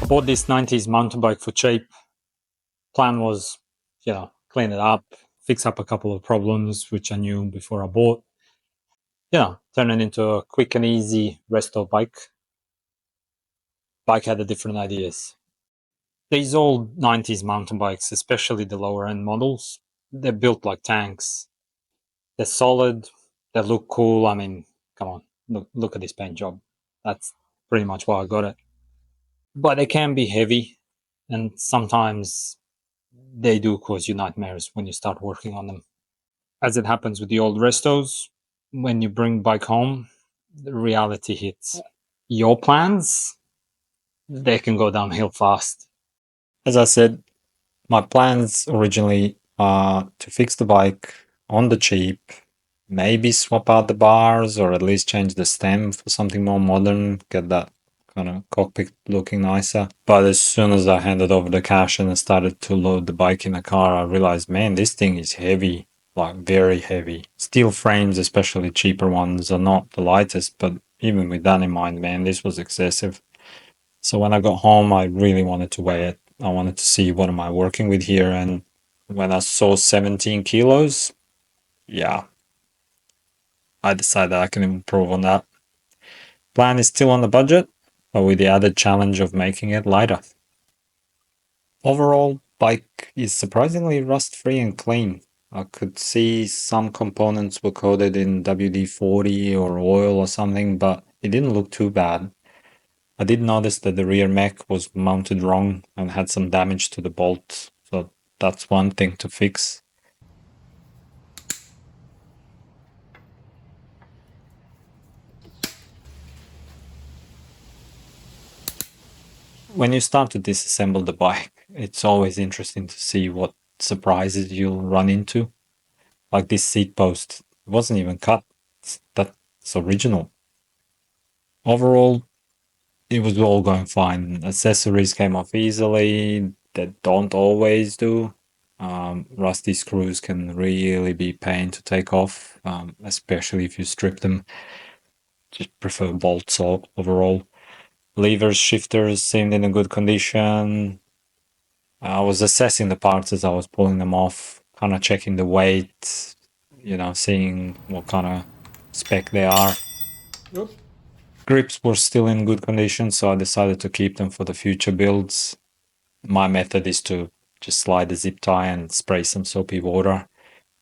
Bought this 90s mountain bike for cheap. Plan was, clean it up, fix up a couple of problems which I knew before I bought. Turn it into a quick and easy resto bike. Bike had the different ideas. These old 90s mountain bikes, especially the lower end models, they're built like tanks. They're solid, they look cool. I mean, come on, look at this paint job. That's pretty much why I got it. But they can be heavy, and sometimes they do cause you nightmares when you start working on them. As it happens with the old restos, when you bring bike home, the reality hits. Your plans, they can go downhill fast. As I said, my plans originally are to fix the bike on the cheap, maybe swap out the bars or at least change the stem for something more modern, get that kind of cockpit looking nicer. But as soon as I handed over the cash and I started to load the bike in the car, I realized, man, this thing is heavy, like very heavy. Steel frames, especially cheaper ones, are not the lightest, but even with that in mind, man, this was excessive. So when I got home, I really wanted to weigh it. I wanted to see what am I working with here. And when I saw 17 kilos, yeah, I decided I can improve on that. Plan is still on the budget, but with the added challenge of making it lighter. Overall, bike is surprisingly rust-free and clean. I could see some components were coated in WD-40 or oil or something, but it didn't look too bad. I did notice that the rear mech was mounted wrong and had some damage to the bolt, so that's one thing to fix. When you start to disassemble the bike, it's always interesting to see what surprises you'll run into. Like this seat post, it wasn't even cut. That's original. Overall, it was all going fine. Accessories came off easily. They don't always do. Rusty screws can really be pain to take off, especially if you strip them. Just prefer bolts overall. Levers, shifters seemed in a good condition. I was assessing the parts as I was pulling them off, kind of checking the weight, seeing what kind of spec they are. Oops. Grips were still in good condition, so I decided to keep them for the future builds. My method is to just slide the zip tie and spray some soapy water.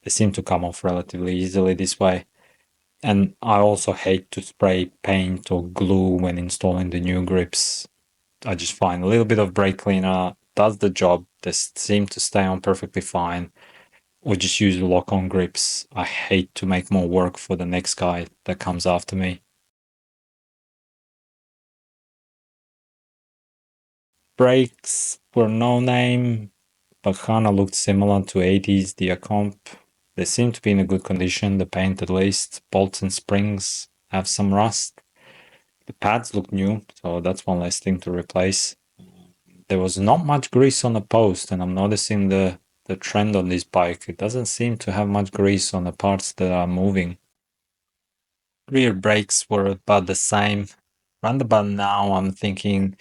They seem to come off relatively easily this way. And I also hate to spray paint or glue when installing the new grips. I just find a little bit of brake cleaner does the job. They seem to stay on perfectly fine. Or just use lock-on grips. I hate to make more work for the next guy that comes after me. Brakes were no name, but kinda looked similar to 80s Diacomp. They seem to be in a good condition, the paint at least. Bolts and springs have some rust. The pads look new, so that's one less thing to replace. There was not much grease on the post, and I'm noticing the trend on this bike. It doesn't seem to have much grease on the parts that are moving. Rear brakes were about the same. Round about now, I'm thinking,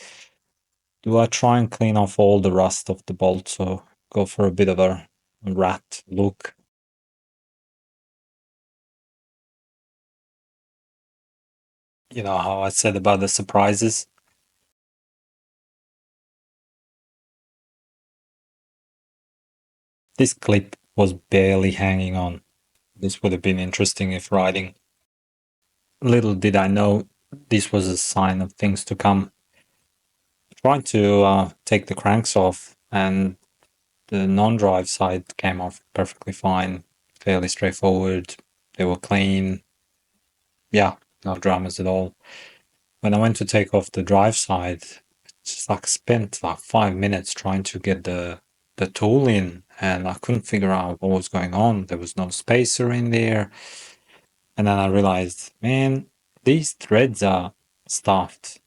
do I try and clean off all the rust off the bolts or go for a bit of a rat look? You know how I said about the surprises? This clip was barely hanging on. This would have been interesting if riding. Little did I know this was a sign of things to come. I tried to take the cranks off and the non-drive side came off perfectly fine, fairly straightforward. They were clean. Yeah, no dramas at all. When I went to take off the drive side, just like spent like 5 minutes trying to get the tool in, and I couldn't figure out what was going on. There was no spacer in there. And then I realized, man, these threads are stuffed.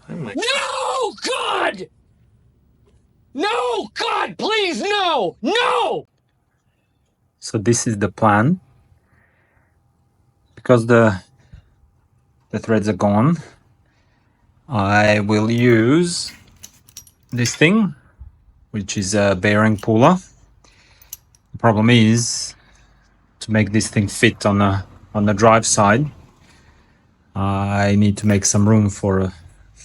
No, God! No, God, please, no! No! So this is the plan. Because the threads are gone, I will use this thing, which is a bearing puller. The problem is to make this thing fit on the drive side. I need to make some room for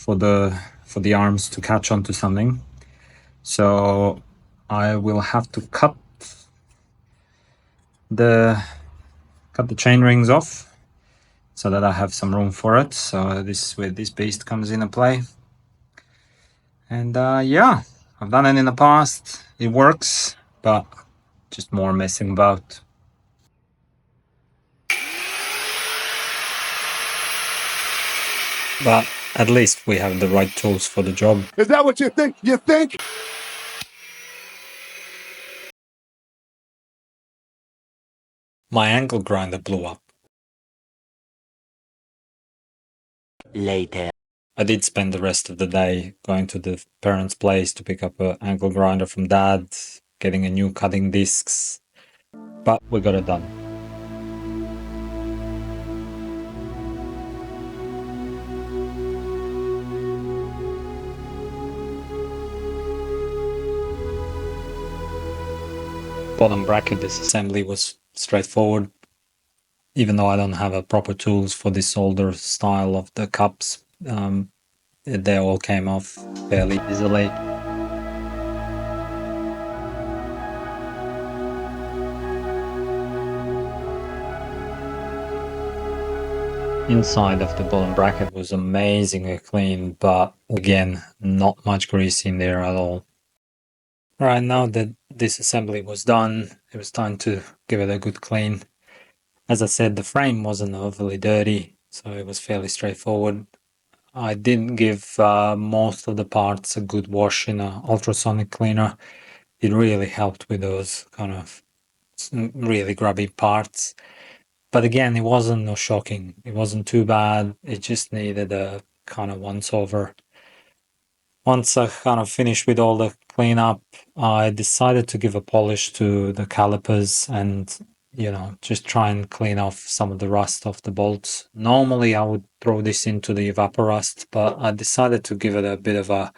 the arms to catch onto something. So I will have to cut the chain rings off so that I have some room for it. So this is where this beast comes into play. And yeah, I've done it in the past. It works, but just more messing about. But at least we have the right tools for the job. Is that what you think? You think? My angle grinder blew up. Later. I did spend the rest of the day going to the parents' place to pick up an angle grinder from dad, getting a new cutting discs, but we got it done. Bottom bracket disassembly was straightforward, even though I don't have a proper tools for this older style of the cups. They all came off fairly easily. Inside of the bottom bracket was amazingly clean, but again, not much grease in there at all. Right, now that this assembly was done, it was time to give it a good clean. As I said, the frame wasn't overly dirty, so it was fairly straightforward. I did give most of the parts a good wash in an ultrasonic cleaner. It really helped with those kind of really grubby parts. But again, it wasn't no shocking. It wasn't too bad. It just needed a kind of once over. Once I kind of finished with all the cleanup, I decided to give a polish to the calipers and, you know, just try and clean off some of the rust off the bolts. Normally I would throw this into the evaporust, but I decided to give it a bit of a,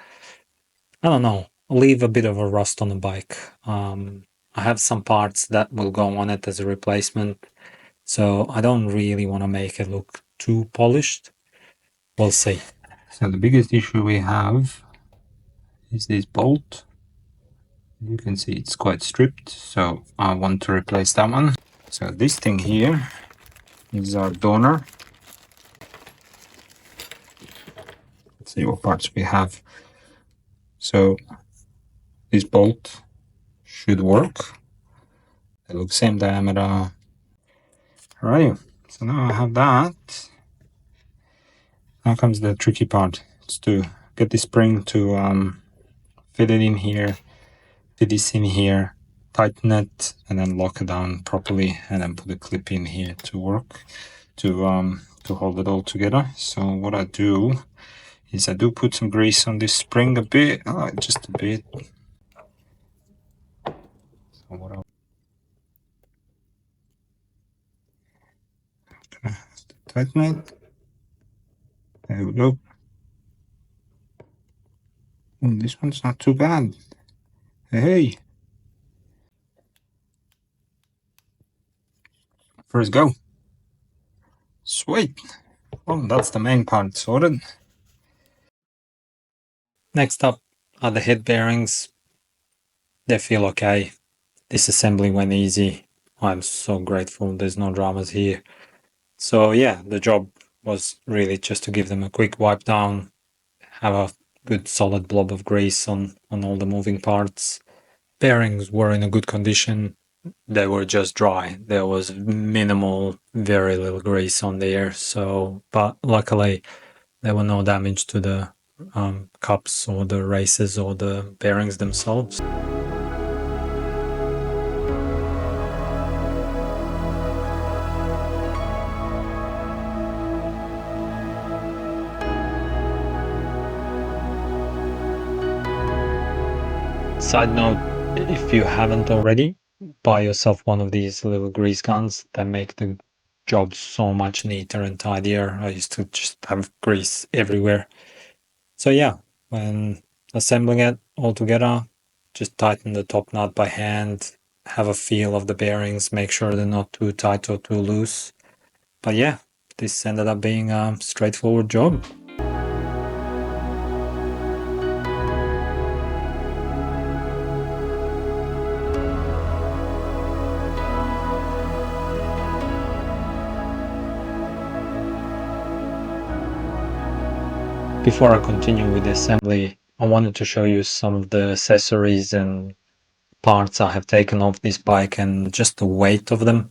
I don't know, leave a bit of a rust on the bike. I have some parts that will go on it as a replacement, so I don't really want to make it look too polished. We'll see. So the biggest issue we have is this bolt. You can see it's quite stripped, so I want to replace that one. So this thing here is our donor. Let's see what parts we have. So this bolt should work. They look same diameter. Alright, so now I have that. Now comes the tricky part. It's to get the spring to fit it in here, fit this in here, tighten it, and then lock it down properly, and then put a clip in here to work, to hold it all together. So what I do is I do put some grease on this spring a bit, just a bit. So what I'll tighten it. There we go. This one's not too bad. Hey, first go. Sweet. Well, that's the main part sorted. Next up are the head bearings. They feel okay. This assembly went easy. I'm so grateful there's no dramas here. So yeah, the job was really just to give them a quick wipe down, have a good solid blob of grease on all the moving parts. Bearings were in a good condition. They were just dry. There was minimal, very little grease on there. So, but luckily there were no damage to the cups or the races or the bearings themselves. Side note, if you haven't already, buy yourself one of these little grease guns that make the job so much neater and tidier. I used to just have grease everywhere. So yeah, when assembling it all together, just tighten the top nut by hand, have a feel of the bearings, make sure they're not too tight or too loose. But yeah, this ended up being a straightforward job. Before I continue with the assembly, I wanted to show you some of the accessories and parts I have taken off this bike and just the weight of them.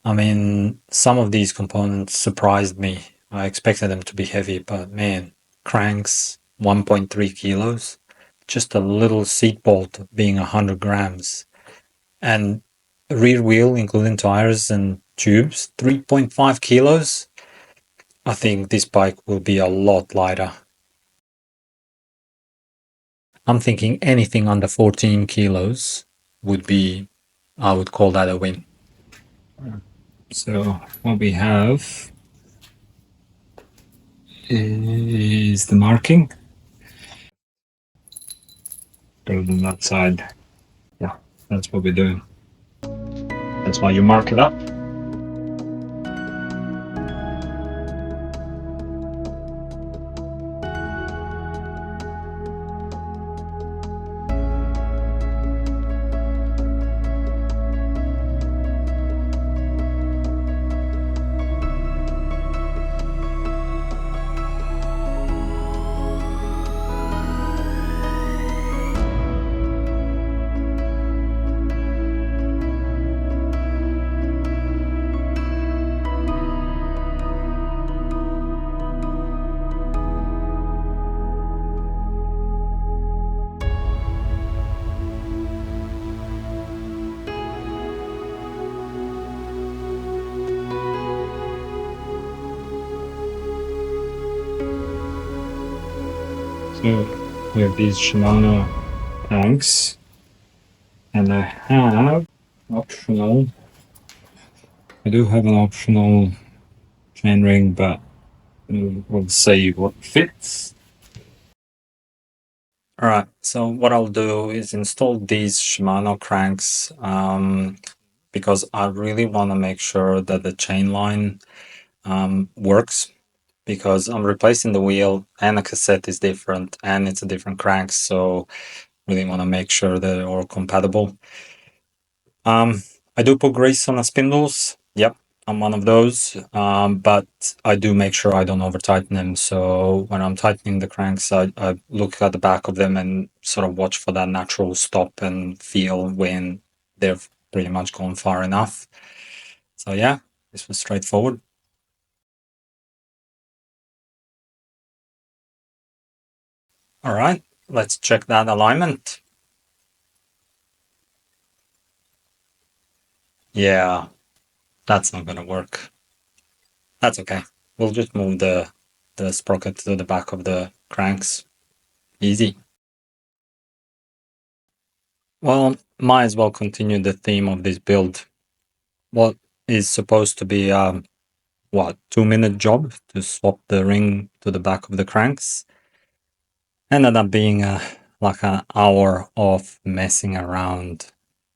I mean, some of these components surprised me. I expected them to be heavy, but man, cranks 1.3 kilos, just a little seat bolt being 100 grams, and the rear wheel, including tires and tubes, 3.5 kilos. I think this bike will be a lot lighter. I'm thinking anything under 14 kilos would be, I would call that a win. So what we have is the marking. Go on that side. Yeah, that's what we're doing. That's why you mark it up. So we have these Shimano tanks, and I have optional. I do have an optional chainring, but we'll see what fits. All right, so what I'll do is install these Shimano cranks because I really want to make sure that the chain line works, because I'm replacing the wheel and the cassette is different and it's a different crank, so really want to make sure they're all compatible. I do put grease on the spindles. Yep, I'm one of those. But I do make sure I don't over tighten them. So when I'm tightening the cranks, I look at the back of them and sort of watch for that natural stop and feel when they've pretty much gone far enough. So yeah, this was straightforward. All right, let's check that alignment. Yeah, that's not gonna work. That's okay. We'll just move the sprocket to the back of the cranks. Easy. Well, might as well continue the theme of this build. What is supposed to be what, 2-minute job to swap the ring to the back of the cranks ended up being like an hour of messing around.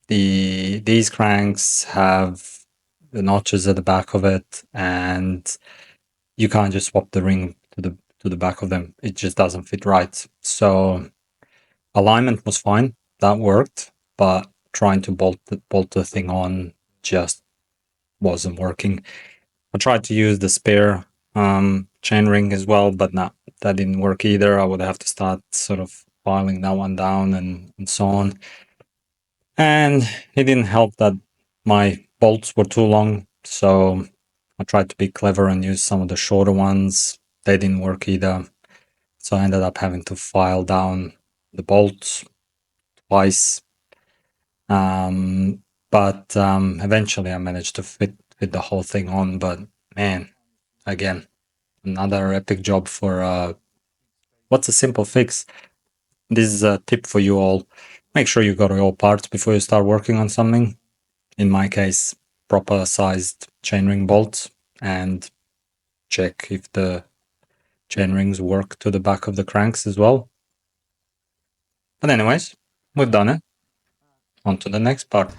These cranks have the notches at the back of it, and you can't just swap the ring to the back of them. It just doesn't fit right. So alignment was fine, that worked, but trying to bolt the thing on just wasn't working. I tried to use the spare chainring as well, but no, that didn't work either. I would have to start sort of filing that one down and so on. And it didn't help that my bolts were too long, so I tried to be clever and use some of the shorter ones. They didn't work either. So I ended up having to file down the bolts twice. But eventually I managed to fit the whole thing on. But man, again, another epic job for what's a simple fix. This is a tip for you all. Make sure you got all parts before you start working on something. In my case, proper sized chainring bolts, and check if the chainrings work to the back of the cranks as well. But anyways, we've done it. On to the next part.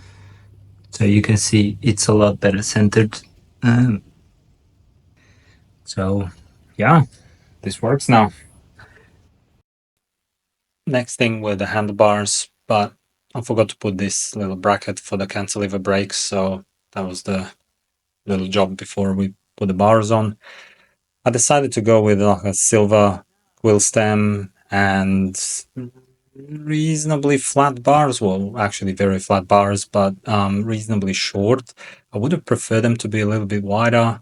So you can see it's a lot better centered. So yeah, this works now. Next thing were the handlebars, but I forgot to put this little bracket for the cantilever brakes, so that was the little job before we put the bars on. I decided to go with like a silver wheel stem and reasonably flat bars. Well, actually very flat bars, but reasonably short. I would have preferred them to be a little bit wider.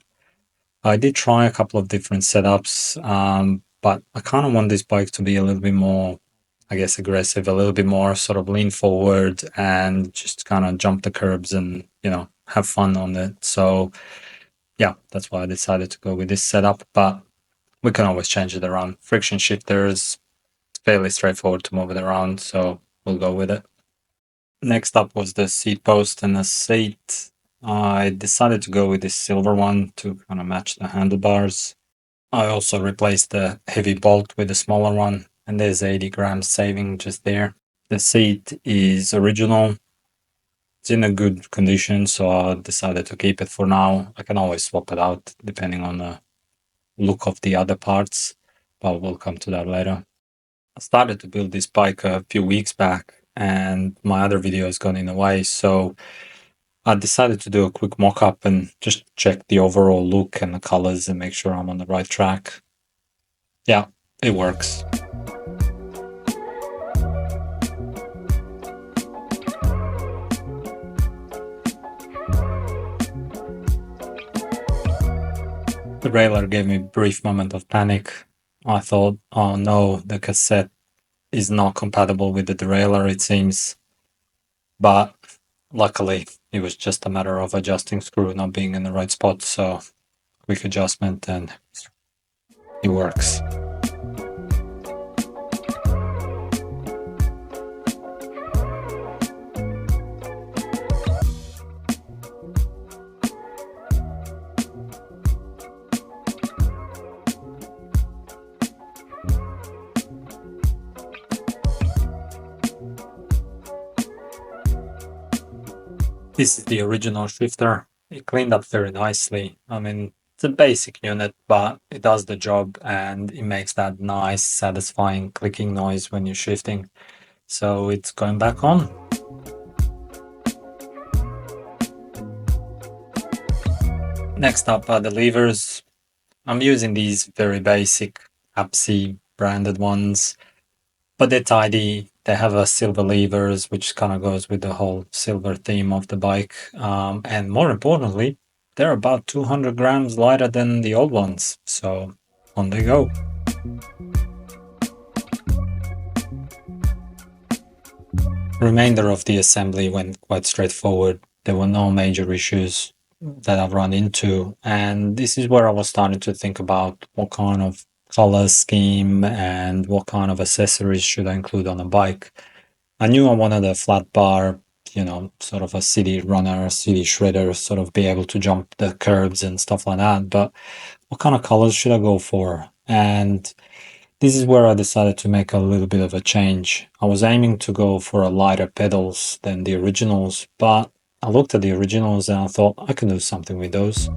I did try a couple of different setups, but I kind of want this bike to be a little bit more, I guess, aggressive, a little bit more sort of lean forward and just kind of jump the curbs and, you know, have fun on it. So yeah, that's why I decided to go with this setup, but we can always change it around. Friction shifters, fairly straightforward to move it around, so we'll go with it. Next up was the seat post and the seat. I decided to go with this silver one to kind of match the handlebars. I also replaced the heavy bolt with a smaller one, and there's 80 grams saving just there. The seat is original. It's in a good condition, so I decided to keep it for now. I can always swap it out depending on the look of the other parts, but we'll come to that later. I started to build this bike a few weeks back, and my other videos got in the way, so I decided to do a quick mock-up and just check the overall look and the colors and make sure I'm on the right track. Yeah, it works. The derailleur gave me a brief moment of panic. I thought, oh no, the cassette is not compatible with the derailleur, it seems. But luckily, it was just a matter of adjusting screw not being in the right spot, so quick adjustment and it works. This is the original shifter. It cleaned up very nicely. I mean, it's a basic unit, but it does the job and it makes that nice, satisfying clicking noise when you're shifting. So it's going back on. Next up are the levers. I'm using these very basic APSI branded ones, but they're tidy. They have a silver levers, which kind of goes with the whole silver theme of the bike. And more importantly, they're about 200 grams lighter than the old ones. So on they go. Remainder of the assembly went quite straightforward. There were no major issues that I've run into. And this is where I was starting to think about what kind of color scheme and what kind of accessories should I include on a bike. I knew I wanted a flat bar, you know, sort of a city runner, city shredder, sort of be able to jump the curbs and stuff like that. But what kind of colors should I go for? And this is where I decided to make a little bit of a change. I was aiming to go for a lighter pedals than the originals, but I looked at the originals and I thought I can do something with those.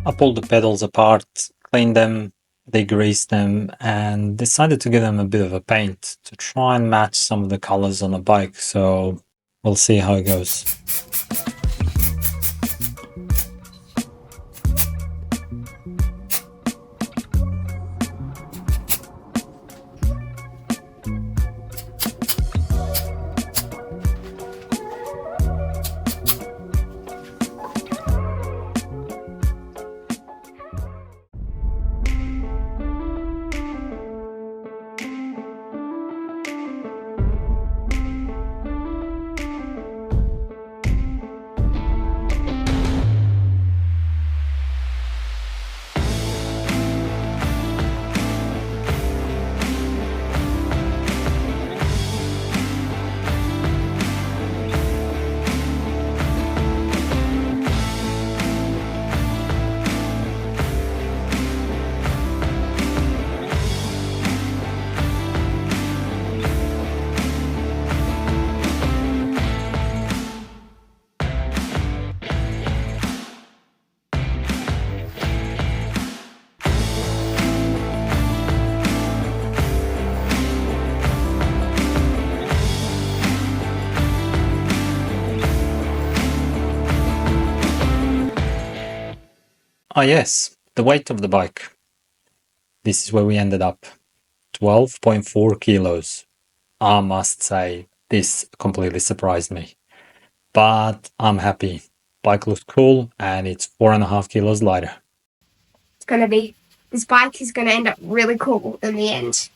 I pulled the pedals apart, cleaned them, degreased them, and decided to give them a bit of a paint to try and match some of the colors on the bike. So we'll see how it goes. Oh yes, the weight of the bike. This is where we ended up. 12.4 kilos. I must say, this completely surprised me. But I'm happy. Bike looks cool and it's 4.5 kilos lighter. This bike is gonna end up really cool in the end.